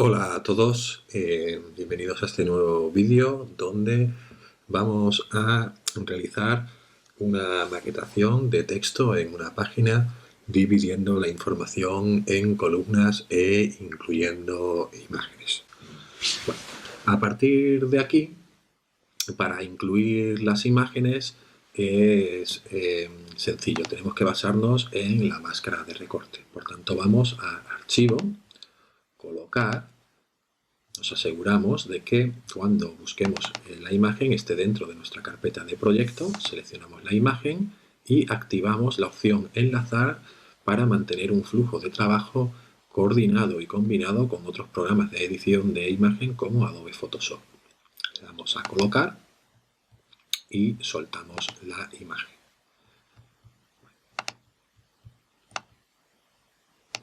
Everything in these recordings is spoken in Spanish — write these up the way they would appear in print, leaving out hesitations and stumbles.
Hola a todos, bienvenidos a este nuevo vídeo donde vamos a realizar una maquetación de texto en una página dividiendo la información en columnas e incluyendo imágenes. Bueno, a partir de aquí, para incluir las imágenes es sencillo, tenemos que basarnos en la máscara de recorte. Por tanto, vamos a Archivo, Colocar. Nos aseguramos de que cuando busquemos la imagen esté dentro de nuestra carpeta de proyecto, seleccionamos la imagen y activamos la opción Enlazar para mantener un flujo de trabajo coordinado y combinado con otros programas de edición de imagen como Adobe Photoshop. Le damos a Colocar y soltamos la imagen.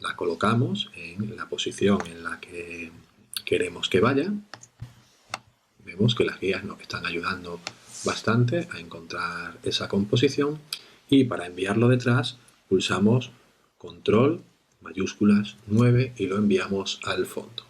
La colocamos en la posición en la que queremos que vaya. Vemos que las guías nos están ayudando bastante a encontrar esa composición y para enviarlo detrás pulsamos Control, mayúsculas 9 y lo enviamos al fondo.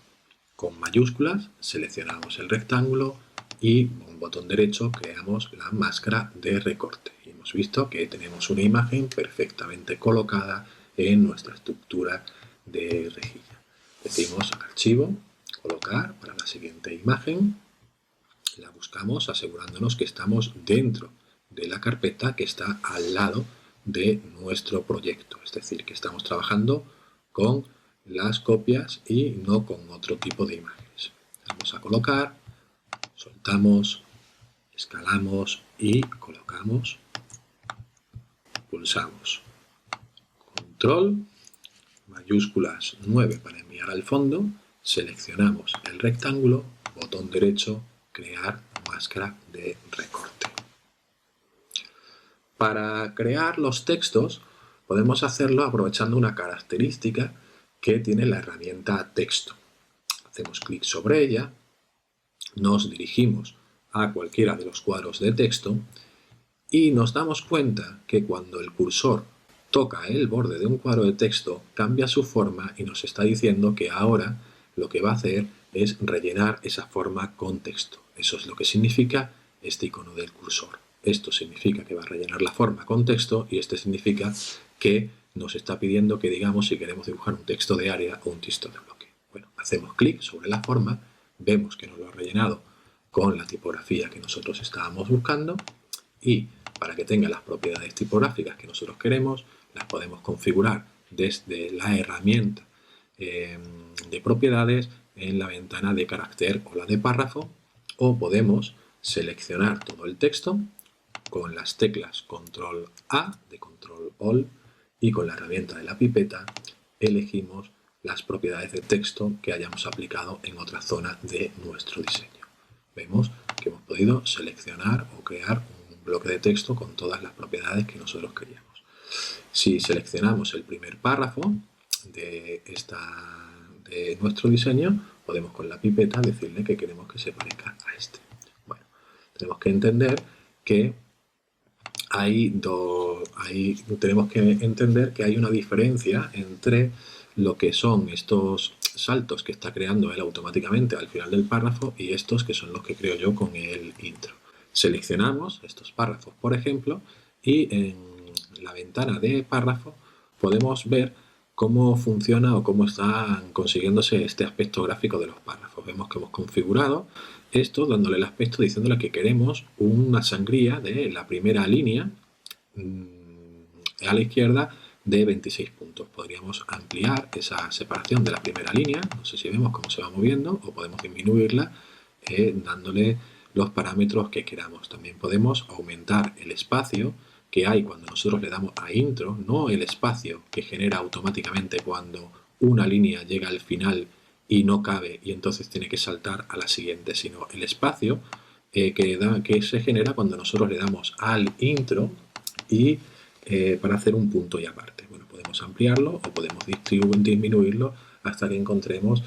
Con mayúsculas seleccionamos el rectángulo y con un botón derecho creamos la máscara de recorte. Y hemos visto que tenemos una imagen perfectamente colocada en nuestra estructura de rejilla. Decimos Archivo, Colocar para la siguiente imagen. La buscamos asegurándonos que estamos dentro de la carpeta que está al lado de nuestro proyecto. Es decir, que estamos trabajando con las copias y no con otro tipo de imágenes. Vamos a colocar, soltamos, escalamos y colocamos. Pulsamos Control, mayúsculas 9 para enviar al fondo, seleccionamos el rectángulo, botón derecho, crear máscara de recorte. Para crear los textos podemos hacerlo aprovechando una característica que tiene la herramienta texto. Hacemos clic sobre ella, nos dirigimos a cualquiera de los cuadros de texto y nos damos cuenta que cuando el cursor toca el borde de un cuadro de texto cambia su forma y nos está diciendo que ahora lo que va a hacer es rellenar esa forma con texto. Eso es lo que significa este icono del cursor. Esto significa que va a rellenar la forma con texto y este significa que nos está pidiendo que digamos si queremos dibujar un texto de área o un texto de bloque. Bueno, hacemos clic sobre la forma, vemos que nos lo ha rellenado con la tipografía que nosotros estábamos buscando y para que tenga las propiedades tipográficas que nosotros queremos, las podemos configurar desde la herramienta de propiedades en la ventana de carácter o la de párrafo, o podemos seleccionar todo el texto con las teclas Control A de Control All y con la herramienta de la pipeta elegimos las propiedades de texto que hayamos aplicado en otra zona de nuestro diseño. Vemos que hemos podido seleccionar o crear un bloque de texto con todas las propiedades que nosotros queríamos. Si seleccionamos el primer párrafo de nuestro diseño, podemos con la pipeta decirle que queremos que se parezca a este. Bueno, tenemos que entender que hay una diferencia entre lo que son estos saltos que está creando él automáticamente al final del párrafo y estos que son los que creo yo con el intro. Seleccionamos estos párrafos, por ejemplo, y en la ventana de párrafo podemos ver cómo funciona o cómo están consiguiéndose este aspecto gráfico de los párrafos. Vemos que hemos configurado esto dándole el aspecto diciéndole que queremos una sangría de la primera línea a la izquierda de 26 puntos. Podríamos ampliar esa separación de la primera línea, no sé si vemos cómo se va moviendo, o podemos disminuirla dándole los parámetros que queramos. También podemos aumentar el espacio que hay cuando nosotros le damos a intro, no el espacio que genera automáticamente cuando una línea llega al final y no cabe y entonces tiene que saltar a la siguiente, sino el espacio que se genera cuando nosotros le damos al intro y para hacer un punto y aparte. Bueno, podemos ampliarlo o podemos disminuirlo hasta que encontremos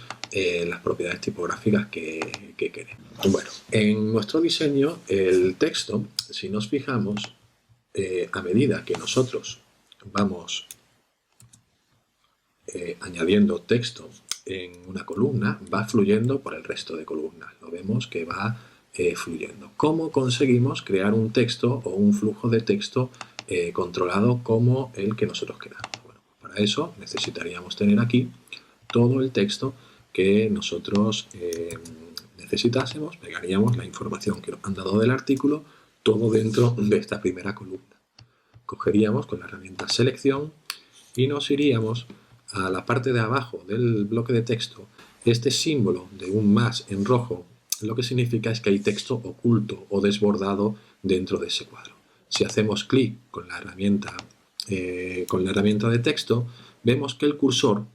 las propiedades tipográficas que queremos. Bueno, en nuestro diseño el texto, si nos fijamos, a medida que nosotros vamos añadiendo texto en una columna va fluyendo por el resto de columnas. Lo vemos que va fluyendo. ¿Cómo conseguimos crear un texto o un flujo de texto controlado como el que nosotros queramos? Bueno, para eso necesitaríamos tener aquí todo el texto que nosotros necesitásemos, pegaríamos la información que nos han dado del artículo, todo dentro de esta primera columna. Cogeríamos con la herramienta selección y nos iríamos a la parte de abajo del bloque de texto. Este símbolo de un más en rojo lo que significa es que hay texto oculto o desbordado dentro de ese cuadro. Si hacemos clic con la herramienta de texto, vemos que el cursor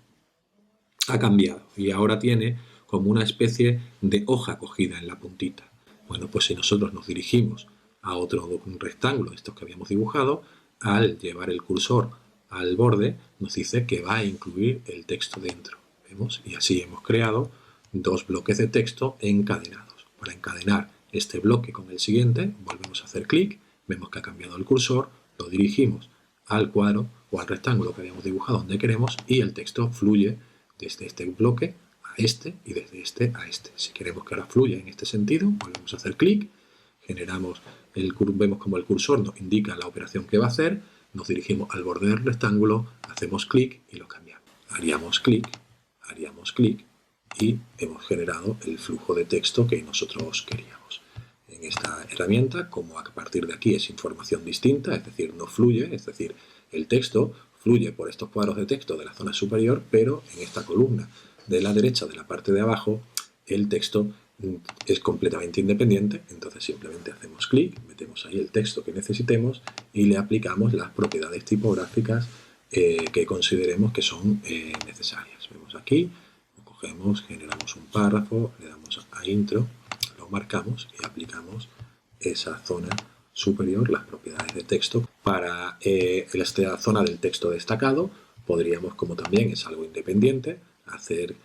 ha cambiado y ahora tiene como una especie de hoja cogida en la puntita. Bueno, pues si nosotros nos dirigimos a otro rectángulo, estos que habíamos dibujado, al llevar el cursor al borde, nos dice que va a incluir el texto dentro. ¿Vemos? Y así hemos creado dos bloques de texto encadenados. Para encadenar este bloque con el siguiente, volvemos a hacer clic, vemos que ha cambiado el cursor, lo dirigimos al cuadro o al rectángulo que habíamos dibujado donde queremos y el texto fluye desde este bloque a este y desde este a este. Si queremos que ahora fluya en este sentido, volvemos a hacer clic, vemos como el cursor nos indica la operación que va a hacer, nos dirigimos al borde del rectángulo, hacemos clic y lo cambiamos. Haríamos clic y hemos generado el flujo de texto que nosotros queríamos. En esta herramienta, como a partir de aquí es información distinta, es decir, no fluye, es decir, el texto fluye por estos cuadros de texto de la zona superior, pero en esta columna de la derecha de la parte de abajo, el texto es completamente independiente, entonces simplemente hacemos clic, metemos ahí el texto que necesitemos y le aplicamos las propiedades tipográficas que consideremos que son necesarias. Vemos aquí, lo cogemos, generamos un párrafo, le damos a intro, lo marcamos y aplicamos esa zona superior, las propiedades de texto. Para esta zona del texto destacado podríamos, como también es algo independiente, hacer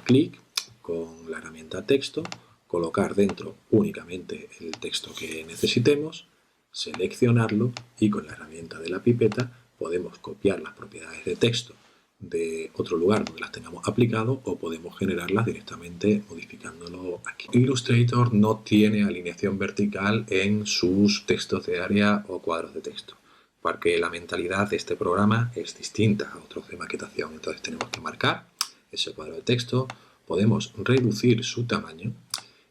clic con la herramienta texto, colocar dentro únicamente el texto que necesitemos, seleccionarlo y con la herramienta de la pipeta podemos copiar las propiedades de texto de otro lugar donde las tengamos aplicado o podemos generarlas directamente modificándolo aquí. Illustrator no tiene alineación vertical en sus textos de área o cuadros de texto, porque la mentalidad de este programa es distinta a otros de maquetación. Entonces tenemos que marcar ese cuadro de texto, podemos reducir su tamaño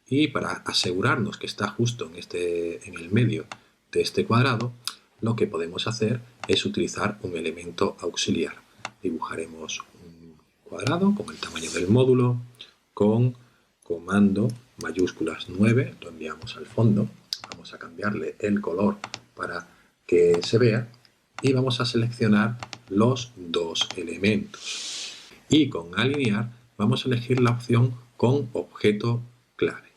y para asegurarnos que está justo en el medio de este cuadrado, lo que podemos hacer es utilizar un elemento auxiliar. Dibujaremos un cuadrado con el tamaño del módulo, con comando mayúsculas 9, lo enviamos al fondo, vamos a cambiarle el color para que se vea y vamos a seleccionar los dos elementos. Y con alinear vamos a elegir la opción con objeto clave.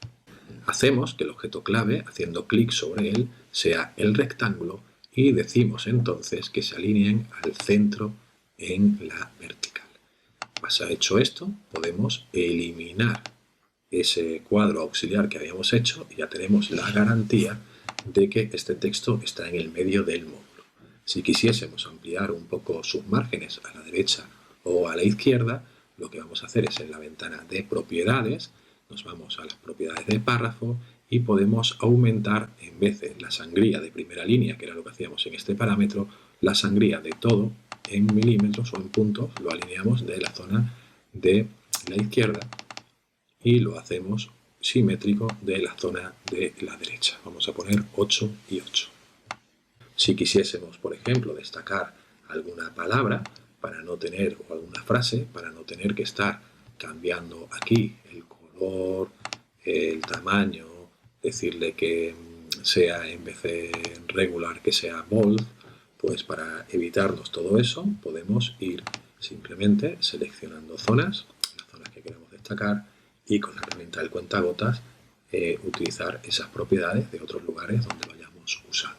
Hacemos que el objeto clave, haciendo clic sobre él, sea el rectángulo y decimos entonces que se alineen al centro en la vertical. Pues hecho esto, podemos eliminar ese cuadro auxiliar que habíamos hecho y ya tenemos la garantía de que este texto está en el medio del módulo. Si quisiésemos ampliar un poco sus márgenes a la derecha o a la izquierda, lo que vamos a hacer es en la ventana de propiedades, nos vamos a las propiedades de párrafo y podemos aumentar, en vez de la sangría de primera línea, que era lo que hacíamos en este parámetro, la sangría de todo en milímetros o en puntos, lo alineamos de la zona de la izquierda y lo hacemos simétrico de la zona de la derecha. Vamos a poner 8 y 8. Si quisiésemos, por ejemplo, destacar alguna palabra para no tener, o alguna frase, para no tener que estar cambiando aquí el color, el tamaño, decirle que sea en vez de regular que sea bold, pues para evitarnos todo eso podemos ir simplemente seleccionando zonas, las zonas que queremos destacar y con la herramienta del cuentagotas utilizar esas propiedades de otros lugares donde lo hayamos usado.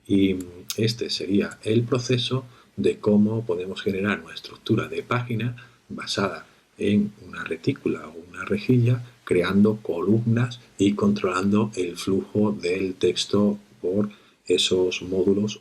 Y este sería el proceso de cómo podemos generar una estructura de página basada en una retícula o una rejilla, creando columnas y controlando el flujo del texto por esos módulos